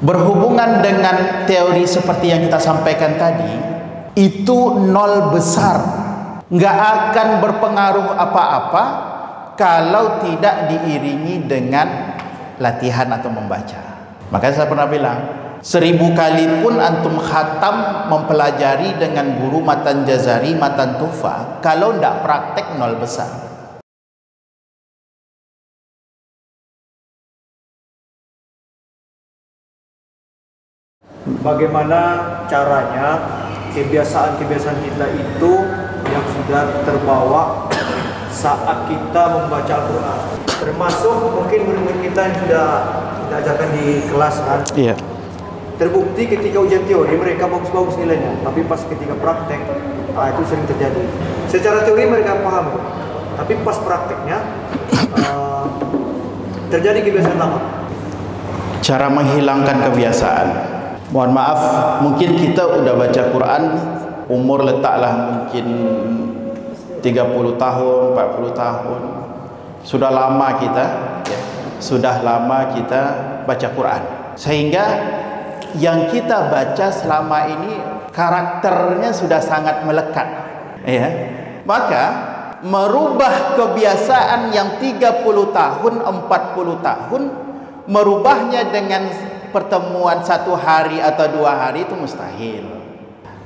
Berhubungan dengan teori seperti yang kita sampaikan tadi, itu nol besar, nggak akan berpengaruh apa-apa kalau tidak diiringi dengan latihan atau membaca. Makanya saya pernah bilang, 1000 kali pun antum khatam mempelajari dengan guru matan jazari, matan tufa, kalau tidak praktek nol besar. Bagaimana caranya kebiasaan-kebiasaan kita itu yang sudah terbawa saat kita membaca Al-Quran, termasuk mungkin murid-murid kita yang sudah kita ajarkan di kelas kan. Iya. Terbukti ketika ujian teori mereka bagus-bagus nilainya, tapi pas ketika praktek itu sering terjadi. Secara teori mereka paham, tapi pas prakteknya terjadi kebiasaan lama. Cara menghilangkan kebiasaan. Mohon maaf, mungkin kita udah baca Quran, umur letaklah mungkin 30 tahun, 40 tahun. Sudah lama kita, ya, sudah lama kita baca Quran. Sehingga yang kita baca selama ini karakternya sudah sangat melekat, ya. Maka merubah kebiasaan yang 30 tahun, 40 tahun, merubahnya dengan pertemuan 1 hari atau 2 hari itu mustahil.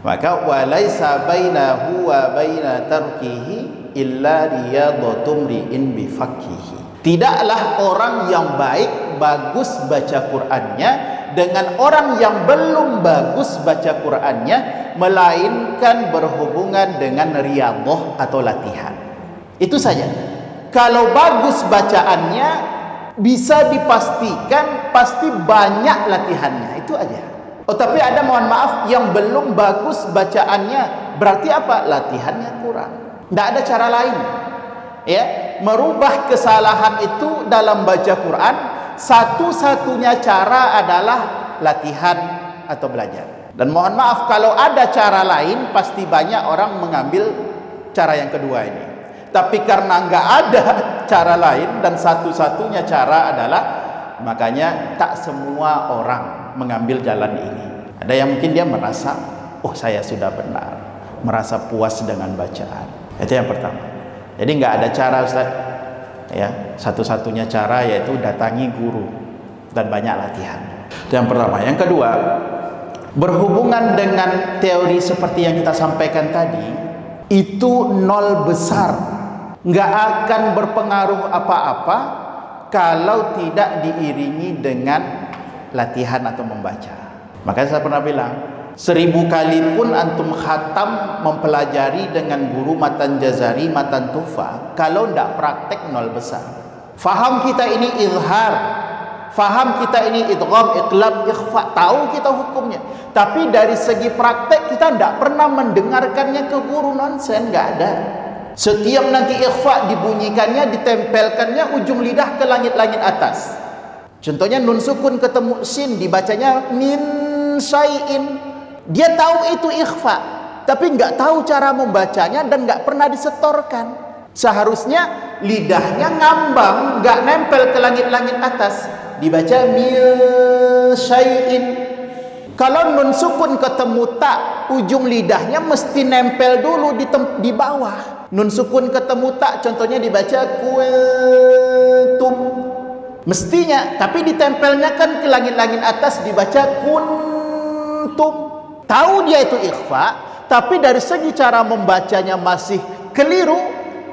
Maka walaisa bainahu wa baina tarkihi illa riyadatum ri'in bifaqhihi. Tidaklah orang yang baik bagus baca Qur'annya dengan orang yang belum bagus baca Qur'annya, melainkan berhubungan dengan riyadhah atau latihan. Itu saja. Kalau bagus bacaannya, bisa dipastikan pasti banyak latihannya, itu aja. Oh, tapi ada, mohon maaf, yang belum bagus bacaannya, berarti apa? Latihannya kurang. Tidak ada cara lain, ya. Merubah kesalahan itu dalam baca Quran, satu-satunya cara adalah latihan atau belajar. Dan mohon maaf, kalau ada cara lain, pasti banyak orang mengambil cara yang kedua ini. Tapi karena nggak ada cara lain dan satu-satunya cara adalah, makanya tak semua orang mengambil jalan ini. Ada yang mungkin dia merasa, oh saya sudah benar, merasa puas dengan bacaan. Itu yang pertama. Jadi nggak ada cara, Ustaz. Ya, satu-satunya cara yaitu datangi guru dan banyak latihan. Itu yang pertama. Yang kedua, berhubungan dengan teori seperti yang kita sampaikan tadi, itu nol besar, nggak akan berpengaruh apa-apa kalau tidak diiringi dengan latihan atau membaca. Makanya saya pernah bilang, 1000 kali pun antum khatam mempelajari dengan guru matan jazari, matan tufa, kalau tidak praktek nol besar. Faham kita ini izhar, faham kita ini idgham, iqlab, ikhfa, tahu kita hukumnya, tapi dari segi praktek kita tidak pernah mendengarkannya ke guru, nonsen, nggak ada. Setiap nanti ikhfa dibunyikannya, ditempelkannya ujung lidah ke langit-langit atas. Contohnya nun sukun ketemu sin, dibacanya min syai'in. Dia tahu itu ikhfa, tapi nggak tahu cara membacanya dan nggak pernah disetorkan. Seharusnya lidahnya ngambang, nggak nempel ke langit-langit atas. Dibaca min syai'in. Kalau nun sukun ketemu tak, ujung lidahnya mesti nempel dulu di bawah. Nun sukun ketemu tak, contohnya dibaca kuntum, mestinya, tapi ditempelnya kan ke langit-langit atas, dibaca kuntum. Tahu dia itu ikhfa, tapi dari segi cara membacanya masih keliru.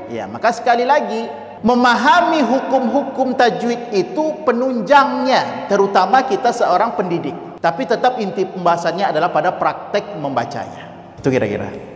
Ya, maka sekali lagi, memahami hukum-hukum tajwid itu penunjangnya, terutama kita seorang pendidik. Tapi tetap inti pembahasannya adalah pada praktek membacanya. Itu kira-kira.